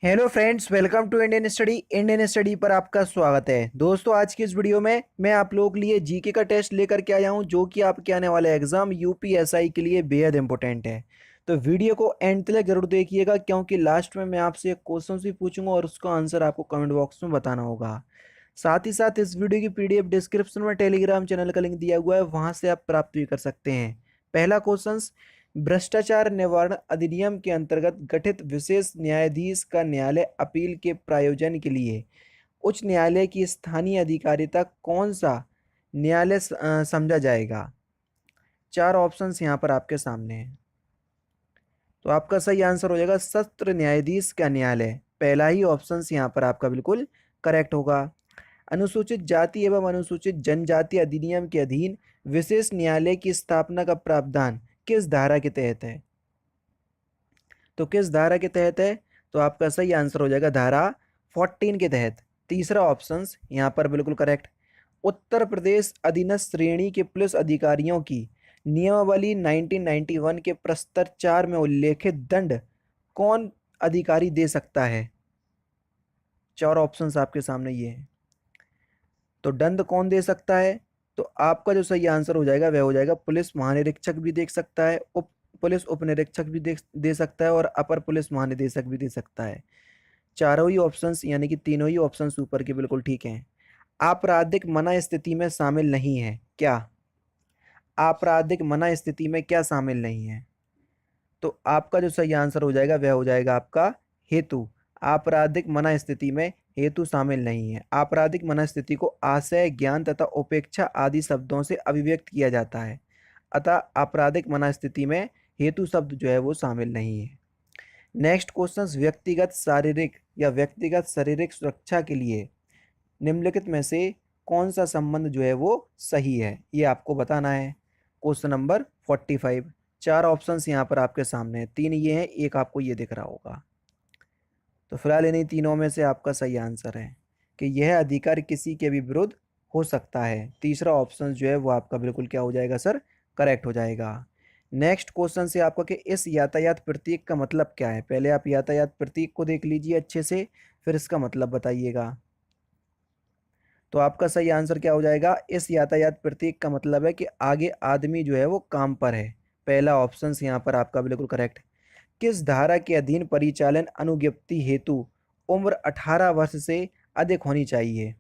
Hello friends, welcome to Indian study पर आपका स्वागत है। दोस्तों, आज की इस वीडियो में मैं आप लोगों के लिए जीके का टेस्ट लेकर के आया हूं, जो कि आपके आने वाले एग्जाम यूपीएसआई के लिए बेहद इंपॉर्टेंट है। तो वीडियो को एंड तक जरूर देखिएगा, क्योंकि लास्ट में मैं आपसे एक क्वेश्चन भी पूछूंगा और उसका आंसर आपको कमेंट बॉक्स में बताना होगा। साथ ही साथ इस वीडियो की पीडीएफ डिस्क्रिप्शन में टेलीग्राम चैनल का लिंक दिया हुआ है, वहां से आप प्राप्त भी कर सकते हैं। पहला क्वेश्चन, भ्रष्टाचार निवारण अधिनियम के अंतर्गत गठित विशेष न्यायाधीश का न्यायालय अपील के प्रायोजन के लिए उच्च न्यायालय की स्थानीय अधिकारिता कौन सा न्यायालय समझा जाएगा? चार ऑप्शंस यहाँ पर आपके सामने हैं। तो आपका सही आंसर हो जाएगा सत्र न्यायाधीश का न्यायालय। पहला ही ऑप्शन यहाँ पर आपका बिल्कुल करेक्ट होगा। अनुसूचित जाति एवं अनुसूचित जनजाति अधिनियम के अधीन विशेष न्यायालय की स्थापना का प्रावधान किस धारा के तहत है? तो किस धारा के तहत है? तो आपका सही आंसर हो जाएगा धारा 14 के तहत। तीसरा ऑप्शन यहाँ पर बिल्कुल करेक्ट। उत्तर प्रदेश अधीनस्थ श्रेणी के पुलिस अधिकारियों की नियमावली 1991 के प्रस्तर 4 में उल्लेखित दंड कौन अधिकारी दे सकता है? चार ऑप्शंस आपके सामने ये हैं। तो दंड कौन दे सकता है? तो आपका जो सही आंसर हो जाएगा वह हो जाएगा पुलिस महानिरीक्षक भी दे सकता है, पुलिस उपनिरीक्षक भी दे सकता है और अपर पुलिस महानिदेशक भी दे सकता है। चारों ही ऑप्शंस यानी कि तीनों ही ऑप्शंस ऊपर के बिल्कुल ठीक हैं। आपराधिक मना स्थिति में शामिल नहीं है क्या? आपराधिक मना स्थिति में क्या शामिल नहीं है? तो आपका जो सही आंसर हो जाएगा वह हो जाएगा आपका हेतु। आपराधिक मना स्थिति में हेतु शामिल नहीं है। आपराधिक मना स्थिति को आशय, ज्ञान तथा उपेक्षा आदि शब्दों से अभिव्यक्त किया जाता है, अतः आपराधिक मना स्थिति में हेतु शब्द जो है वो शामिल नहीं है। नेक्स्ट क्वेश्चन, व्यक्तिगत शारीरिक या व्यक्तिगत शारीरिक सुरक्षा के लिए निम्नलिखित में से कौन सा संबंध जो है वो सही है, ये आपको बताना है। Question number 45। चार ऑप्शंस यहाँ पर आपके सामने हैं, तीन ये हैं, एक आपको ये दिख रहा होगा। तो फिलहाल इन्हीं तीनों में से आपका सही आंसर है कि यह अधिकार किसी के भी विरुद्ध हो सकता है। तीसरा ऑप्शन जो है वो आपका बिल्कुल क्या हो जाएगा सर? करेक्ट हो जाएगा। नेक्स्ट क्वेश्चन से आपका कि इस यातायात प्रतीक का मतलब क्या है? पहले आप यातायात प्रतीक को देख लीजिए अच्छे से, फिर इसका मतलब बताइएगा। तो आपका सही आंसर क्या हो जाएगा? इस यातायात प्रतीक का मतलब है कि आगे आदमी जो है वो काम पर है। पहला ऑप्शन यहाँ पर आपका बिल्कुल करेक्ट। किस धारा के अधीन परिचालन अनुज्ञप्ति हेतु उम्र 18 वर्ष से अधिक होनी चाहिए?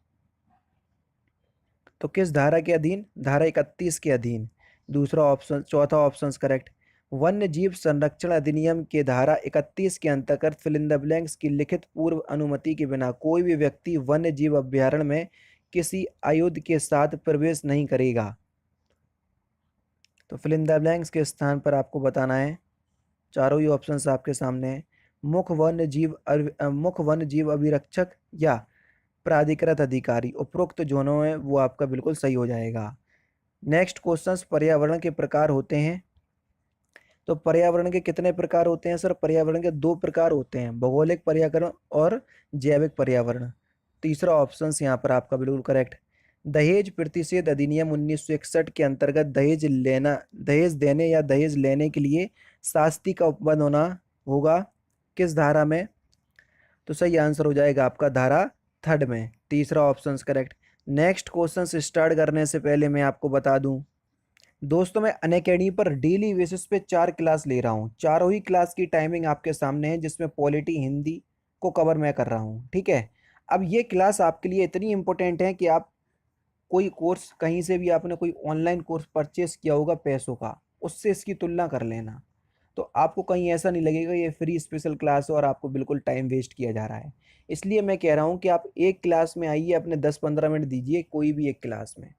तो किस धारा के अधीन? धारा 31 के अधीन। दूसरा ऑप्शन, चौथा ऑप्शन करेक्ट। वन्य जीव संरक्षण अधिनियम के धारा 31 के अंतर्गत फिल इन द ब्लैंक्स की लिखित पूर्व अनुमति के बिना कोई भी व्यक्ति वन्य जीव अभ्यारण्य में किसी आयुध के साथ प्रवेश नहीं करेगा। तो फिल इन द ब्लैंक्स के स्थान पर आपको बताना है। चारों ही ऑप्शंस आपके सामने हैं। मुख्य वन्य जीव अभिरक्षक या प्राधिकृत अधिकारी, उपरोक्त जोनों में वो आपका बिल्कुल सही हो जाएगा। नेक्स्ट क्वेश्चन, पर्यावरण के प्रकार होते हैं। तो पर्यावरण के कितने प्रकार होते हैं सर? पर्यावरण के दो प्रकार होते हैं, भौगोलिक पर्यावरण और जैविक पर्यावरण। तीसरा ऑप्शन यहाँ पर आपका बिल्कुल करेक्ट। दहेज प्रतिषेध अधिनियम 1961 के अंतर्गत दहेज देने या दहेज लेने के लिए शास्ति का उपबंध होना होगा किस धारा में? तो सही आंसर हो जाएगा आपका धारा 3 में। तीसरा option correct. Next question start करने से पहले मैं आपको बता दूं दोस्तों, मैं अनअकैडमी पर डेली बेसिस पे 4 क्लास ले रहा हूँ। चारों ही क्लास की टाइमिंग आपके सामने है, जिसमें पॉलिटी हिंदी को कवर मैं कर रहा हूँ, ठीक है। अब ये क्लास आपके लिए इतनी इंपॉर्टेंट है कि आप कोई कोर्स कहीं से भी आपने कोई ऑनलाइन कोर्स परचेस किया होगा पैसों का, उससे इसकी तुलना कर लेना, तो आपको कहीं ऐसा नहीं लगेगा ये फ्री स्पेशल क्लास है और आपको बिल्कुल टाइम वेस्ट किया जा रहा है। इसलिए मैं कह रहा हूँ कि आप एक क्लास में आइए, अपने 10-15 मिनट दीजिए कोई भी एक क्लास में।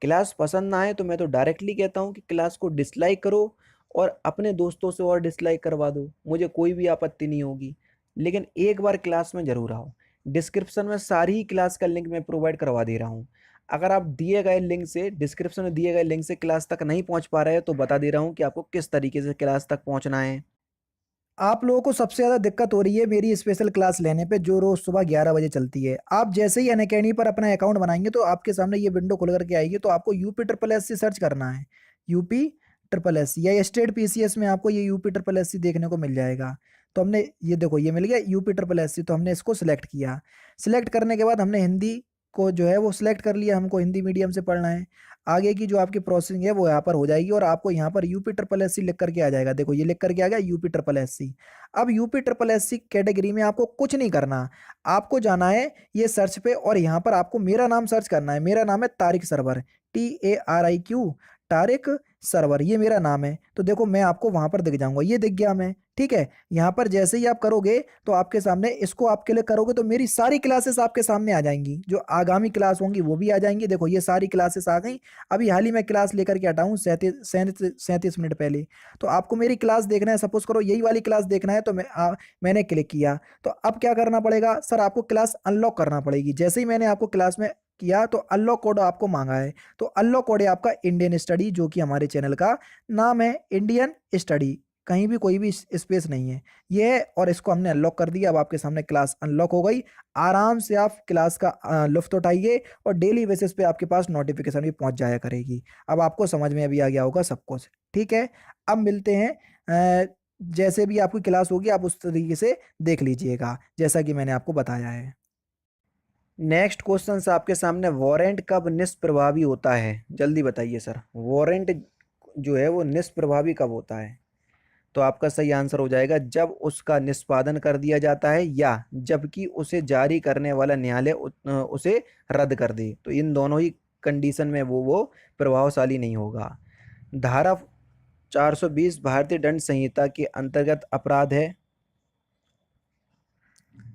क्लास पसंद ना आए तो मैं तो डायरेक्टली कहता हूँ कि क्लास को डिसलाइक करो और अपने दोस्तों से और डिसलाइक करवा दो, मुझे कोई भी आपत्ति नहीं होगी। लेकिन एक बार क्लास में ज़रूर आओ। डिस्क्रिप्शन में सारी ही क्लास का लिंक मैं प्रोवाइड करवा दे रहा हूँ। अगर आप दिए गए लिंक से, डिस्क्रिप्शन में दिए गए लिंक से क्लास तक नहीं पहुंच पा रहे हैं, तो बता दे रहा हूं कि आपको किस तरीके से क्लास तक पहुंचना है। आप लोगों को सबसे ज़्यादा दिक्कत हो रही है मेरी स्पेशल क्लास लेने पे, जो रोज़ सुबह 11 बजे चलती है। आप जैसे ही अनअकैडमी पर अपना अकाउंट बनाएंगे तो आपके सामने ये विंडो खुल करके आएगी, तो आपको UP triple S C search करना है। यूपी ट्रिपल एस सी या स्टेट पीसीएस में आपको ये यूपी ट्रिपल एस सी देखने को मिल जाएगा। तो हमने ये देखो ये मिल गया यूपी ट्रिपल एस सी, तो हमने इसको सिलेक्ट किया। सिलेक्ट करने के बाद हमने हिंदी को जो है वो सिलेक्ट कर लिया, हमको हिंदी मीडियम से पढ़ना है। आगे की जो आपकी प्रोसेसिंग है वो यहाँ पर हो जाएगी और आपको यहाँ पर यूपी ट्रिपल एस सी लिख करके आ जाएगा। देखो ये लिख करके आ गया यूपी ट्रिपल एस सी। अब UP triple S C category में आपको कुछ नहीं करना, आपको जाना है ये सर्च पे और यहाँ पर आपको मेरा नाम सर्च करना है। मेरा नाम है तारिक सरवर, TARIQ, तारिक सरवर, ये मेरा नाम है। तो देखो मैं आपको वहां पर दिख जाऊंगा, ये दिख गया मैं, ठीक है। यहाँ पर जैसे ही आप करोगे तो आपके सामने इसको आपके लिए करोगे तो मेरी सारी क्लासेस आपके सामने आ जाएंगी, जो आगामी क्लास होंगी वो भी आ जाएंगी। देखो ये सारी क्लासेस आ गई। अभी हाल ही में क्लास लेकर के हटा हूँ 37 मिनट पहले। तो आपको मेरी क्लास देखना है, सपोज करो यही वाली क्लास देखना है, तो मैंने क्लिक किया। तो अब क्या करना पड़ेगा सर, आपको क्लास अनलॉक करना पड़ेगी। जैसे ही मैंने आपको क्लास में किया तो अनलॉक कोड आपको मांगा है, तो अनलॉक कोड है आपका इंडियन स्टडी, जो कि हमारे चैनल का नाम है इंडियन स्टडी, कहीं भी कोई भी स्पेस नहीं है ये है। और इसको हमने अनलॉक कर दिया। अब आपके सामने क्लास अनलॉक हो गई। आराम से आप क्लास का लुफ्त उठाइए और डेली बेसिस पे आपके पास नोटिफिकेशन भी पहुंच जाया करेगी। अब आपको समझ में अभी आ गया होगा सब कुछ, ठीक है। अब मिलते हैं, जैसे भी आपकी क्लास होगी आप उस तरीके से देख लीजिएगा जैसा कि मैंने आपको बताया है। नेक्स्ट क्वेश्चन आपके सामने, वारंट कब निष्प्रभावी होता है? जल्दी बताइए सर, वारंट जो है वो निष्प्रभावी कब होता है? तो आपका सही आंसर हो जाएगा जब उसका निष्पादन कर दिया जाता है या जबकि उसे जारी करने वाला न्यायालय उसे रद्द कर दे। तो इन दोनों ही कंडीशन में वो प्रभावशाली नहीं होगा। धारा 420 भारतीय दंड संहिता के अंतर्गत अपराध है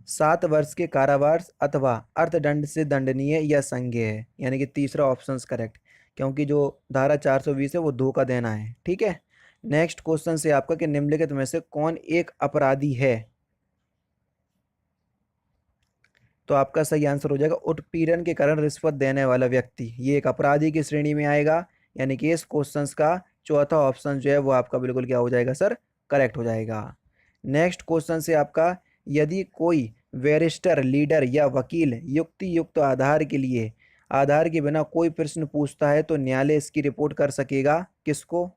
7 वर्ष के कारावास अथवा अर्थदंड से दंडनीय या संज्ञेय है, यानी कि तीसरा ऑप्शन करेक्ट, क्योंकि जो धारा 420 है वो धोखा देना है, ठीक है। नेक्स्ट क्वेश्चन से आपका कि निम्नलिखित में से कौन एक अपराधी है? तो आपका सही आंसर हो जाएगा उत्पीड़न के कारण रिश्वत देने वाला व्यक्ति, ये एक अपराधी की श्रेणी में आएगा। यानी कि इस क्वेश्चन का चौथा ऑप्शन जो है वो आपका बिल्कुल क्या हो जाएगा सर, करेक्ट हो जाएगा। नेक्स्ट क्वेश्चन से आपका, यदि कोई बैरिस्टर, लीडर या वकील युक्ति युक्त आधार के बिना कोई प्रश्न पूछता है तो न्यायालय इसकी रिपोर्ट कर सकेगा किसको?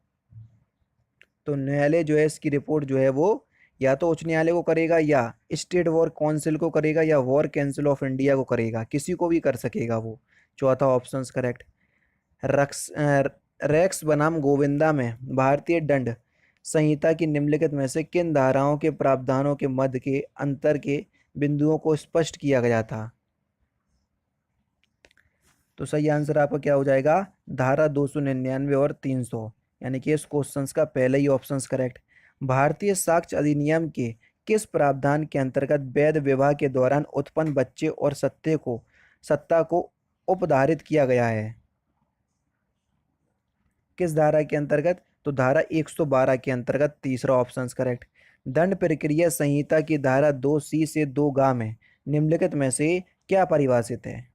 तो न्यायालय जो है इसकी रिपोर्ट जो है वो या तो उच्च न्यायालय को करेगा या स्टेट वॉर काउंसिल को करेगा या वॉर काउंसिल ऑफ इंडिया को करेगा, किसी को भी कर सकेगा वो। चौथा ऑप्शन करेक्ट। रेक्स बनाम गोविंदा में भारतीय दंड संहिता की निम्नलिखित में से किन धाराओं के प्रावधानों के मध्य के अंतर के बिंदुओं को स्पष्ट किया गया था? तो सही आंसर आपका क्या हो जाएगा, धारा 299 और 300, यानी कि इस क्वेश्चन का पहले ही ऑप्शन करेक्ट। भारतीय साक्ष्य अधिनियम के किस प्रावधान के अंतर्गत वैध विवाह के दौरान उत्पन्न बच्चे और सत्ता को उपधारित किया गया है? किस धारा के अंतर्गत? तो धारा 112 के अंतर्गत, तीसरा ऑप्शन करेक्ट। दंड प्रक्रिया संहिता की धारा 2C से 2G में निम्नलिखित में से क्या परिभाषित है?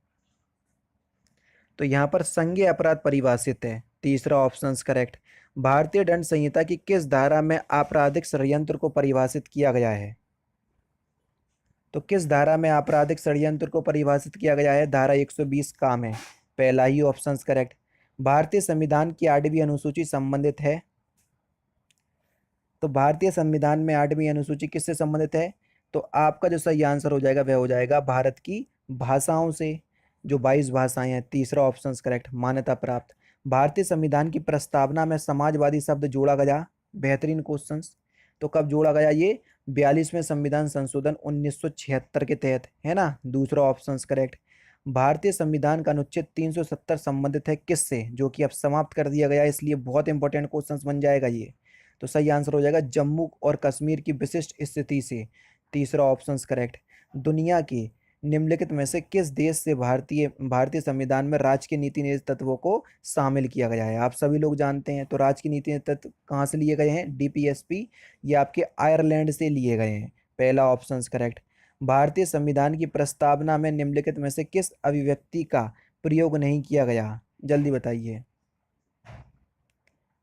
तो यहाँ पर संज्ञेय अपराध परिभाषित है, तीसरा ऑप्शन करेक्ट। भारतीय दंड संहिता की किस धारा में आपराधिक षड्यंत्र को परिभाषित किया गया है? तो किस धारा में आपराधिक षड्यंत्र को परिभाषित किया गया है? धारा 120 का में, पहला ही ऑप्शन करेक्ट। भारतीय संविधान की 8वीं अनुसूची संबंधित है? तो भारतीय संविधान में 8वीं अनुसूची किससे संबंधित है? तो आपका जो सही आंसर हो जाएगा वह हो जाएगा भारत की भाषाओं से, जो 22 भाषाएं हैं, तीसरा ऑप्शन करेक्ट, मान्यता प्राप्त। भारतीय संविधान की प्रस्तावना में समाजवादी शब्द जोड़ा गया, बेहतरीन क्वेश्चन। तो कब जोड़ा गया ये? 42वें संविधान संशोधन 1976 के तहत, है ना, दूसरा ऑप्शन करेक्ट। भारतीय संविधान का अनुच्छेद 370 संबंधित है किससे, जो कि अब समाप्त कर दिया गया है, इसलिए बहुत इंपॉर्टेंट क्वेश्चन बन जाएगा ये। तो सही आंसर हो जाएगा जम्मू और कश्मीर की विशिष्ट स्थिति से, तीसरा ऑप्शन करेक्ट। दुनिया के निम्नलिखित में से किस देश से भारतीय संविधान में राजकीय नीति निर्देश तत्वों को शामिल किया गया है? आप सभी लोग जानते हैं। तो राजकीय नीति निर्देश तत्व कहाँ से लिए गए हैं? DPSP, ये आपके आयरलैंड से लिए गए हैं, पहला ऑप्शन करेक्ट। भारतीय संविधान की प्रस्तावना में निम्नलिखित में से किस अभिव्यक्ति का प्रयोग नहीं किया गया? जल्दी बताइए,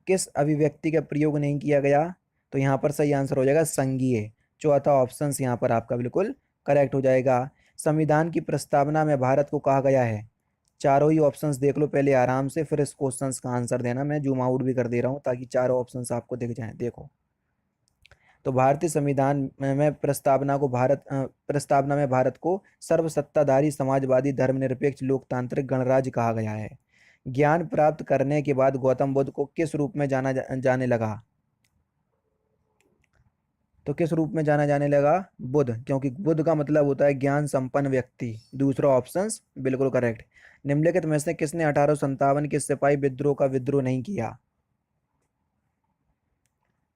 किस अभिव्यक्ति का प्रयोग नहीं किया गया? तो यहाँ पर सही आंसर हो जाएगा संघीय, चौथा ऑप्शन यहाँ पर आपका बिल्कुल करेक्ट हो जाएगा। संविधान की प्रस्तावना में भारत को कहा गया है, चारों ही ऑप्शंस देख लो पहले आराम से, फिर इस क्वेश्चंस का आंसर देना। मैं जूम आउट भी कर दे रहा हूँ ताकि चारों ऑप्शंस आपको दिख जाएं। देखो, तो भारतीय संविधान में प्रस्तावना में भारत को सर्वसत्ताधारी समाजवादी धर्मनिरपेक्ष लोकतांत्रिक गणराज्य कहा गया है। ज्ञान प्राप्त करने के बाद गौतम बुद्ध को किस रूप में जाने लगा? तो किस रूप में जाना जाने लगा? बुद्ध, क्योंकि बुद्ध का मतलब होता है ज्ञान संपन्न व्यक्ति। दूसरा ऑप्शन बिल्कुल करेक्ट। निम्नलिखित में से किसने 1857 के सिपाही विद्रोह का विद्रोह नहीं किया?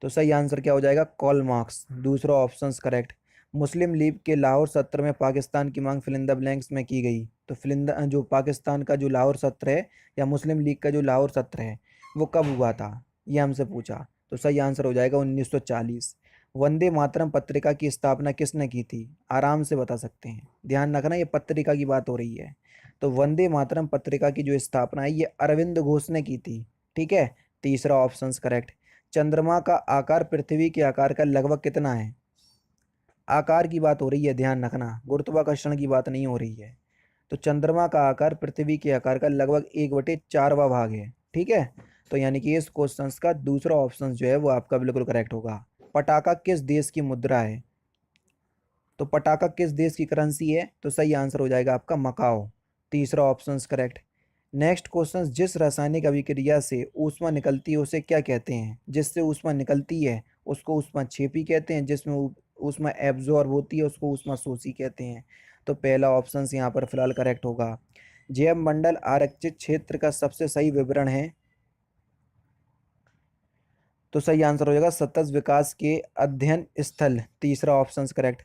तो सही आंसर क्या हो जाएगा? Karl Marx. दूसरा ऑप्शन करेक्ट। मुस्लिम लीग के लाहौर सत्र में पाकिस्तान की मांग फिल इन द ब्लैंक्स में की गई। तो जो पाकिस्तान का जो लाहौर सत्र है या मुस्लिम लीग का जो लाहौर सत्र है वो कब हुआ था, ये हमसे पूछा। तो सही आंसर हो जाएगा 1940। वंदे मातरम पत्रिका की स्थापना किसने की थी? आराम से बता सकते हैं, ध्यान रखना ये पत्रिका की बात हो रही है। तो वंदे मातरम पत्रिका की जो स्थापना है ये अरविंद घोष ने की थी। ठीक है, तीसरा ऑप्शन करेक्ट। चंद्रमा का आकार पृथ्वी के आकार का लगभग कितना है? आकार की बात हो रही है, ध्यान रखना, गुरुत्वाकर्षण की बात नहीं हो रही है। तो चंद्रमा का आकार पृथ्वी के आकार का लगभग 1/4वां भाग है। ठीक है, तो यानी कि इस क्वेश्चन का दूसरा ऑप्शन जो है वो आपका बिल्कुल करेक्ट होगा। पटाखा किस देश की मुद्रा है? तो पटाखा किस देश की करेंसी है? तो सही आंसर हो जाएगा आपका मकाओ। तीसरा ऑप्शन करेक्ट। नेक्स्ट क्वेश्चन, जिस रासायनिक अभिक्रिया से ऊष्मा निकलती है उसे क्या कहते हैं? जिससे ऊष्मा निकलती है उसको ऊष्माक्षेपी कहते हैं, जिसमें ऊष्मा एब्जॉर्ब होती है उसको ऊष्माशोषी कहते हैं। तो पहला ऑप्शन यहाँ पर फिलहाल करेक्ट होगा। जैव मंडल आरक्षित क्षेत्र का सबसे सही विवरण है? तो सही आंसर हो जाएगा सतत विकास के अध्ययन स्थल। तीसरा ऑप्शन करेक्ट।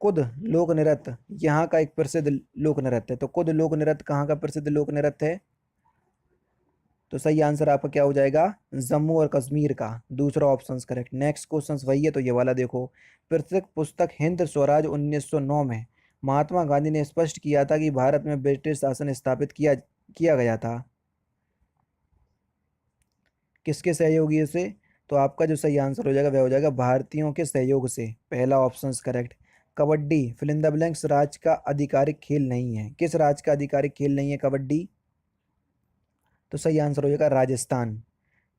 कुद लोक नृत्य यहाँ का एक प्रसिद्ध लोक नृत्य है। तो कुद लोक नृत्य कहाँ का प्रसिद्ध लोक नृत्य है? तो सही आंसर आपका क्या हो जाएगा? जम्मू और कश्मीर का। दूसरा ऑप्शन करेक्ट। नेक्स्ट क्वेश्चन वही है, तो ये वाला देखो। प्रत्येक पुस्तक हिंद स्वराज 1909 में महात्मा गांधी ने स्पष्ट किया था कि भारत में ब्रिटिश शासन स्थापित किया गया था। किसके सहयोगी से? तो आपका जो सही आंसर हो जाएगा वह हो जाएगा भारतीयों के सहयोग से। पहला option correct. Kabaddi fill in the blanks राज्य का आधिकारिक खेल नहीं है। किस राज्य का आधिकारिक खेल नहीं है कबड्डी? तो सही आंसर हो जाएगा राजस्थान।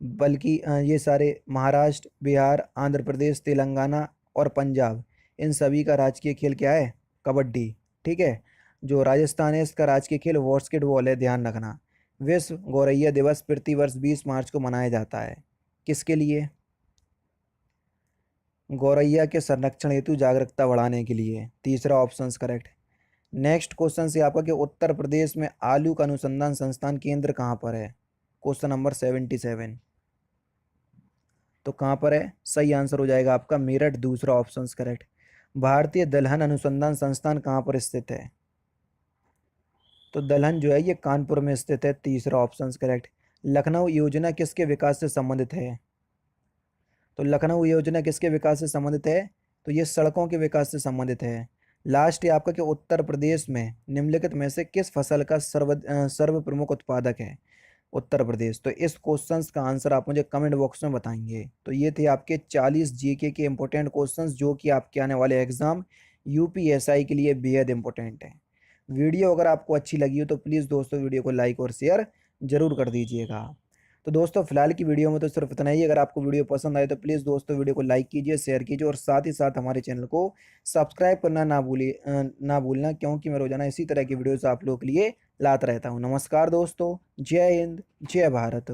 बल्कि ये सारे महाराष्ट्र, बिहार, आंध्र प्रदेश, तेलंगाना और पंजाब, इन सभी का राजकीय खेल क्या है? कबड्डी। ठीक है, जो राजस्थान है इसका राजकीय खेल बास्केटबॉल है, ध्यान रखना। विश्व गौरैया दिवस प्रतिवर्ष 20 मार्च को मनाया जाता है। किसके लिए? गौरैया के संरक्षण हेतु जागरूकता बढ़ाने के लिए। तीसरा ऑप्शन करेक्ट। नेक्स्ट क्वेश्चन से आपका कि उत्तर प्रदेश में आलू का अनुसंधान संस्थान केंद्र कहाँ पर है? Question number 77। तो कहाँ पर है? सही आंसर हो जाएगा आपका मेरठ। दूसरा ऑप्शन करेक्ट। भारतीय दलहन अनुसंधान संस्थान कहाँ पर स्थित है? तो दलहन जो है ये कानपुर में स्थित है। तीसरा ऑप्शन करेक्ट। लखनऊ योजना किसके विकास से संबंधित है? तो लखनऊ योजना किसके विकास से संबंधित है? तो ये सड़कों के विकास से संबंधित है। लास्ट है आपका कि उत्तर प्रदेश में निम्नलिखित में से किस फसल का सर्व प्रमुख उत्पादक है? उत्तर प्रदेश। तो इस क्वेश्चंस का आंसर आप मुझे कमेंट बॉक्स में बताएंगे। तो ये थे आपके 40 जीके के इंपॉर्टेंट क्वेश्चंस जो कि आपके आने वाले एग्जाम यूपीएसआई के लिए बेहद इंपॉर्टेंट है। वीडियो अगर आपको अच्छी लगी हो तो प्लीज़ दोस्तों वीडियो को लाइक और शेयर जरूर कर दीजिएगा। तो दोस्तों फिलहाल की वीडियो में तो सिर्फ इतना ही। अगर आपको वीडियो पसंद आए तो प्लीज़ दोस्तों वीडियो को लाइक कीजिए, शेयर कीजिए और साथ ही साथ हमारे चैनल को सब्सक्राइब करना ना भूलना, क्योंकि मैं रोजाना इसी तरह की वीडियोस आप लोगों के लिए लाता रहता हूँ। नमस्कार दोस्तों, जय हिंद, जय भारत।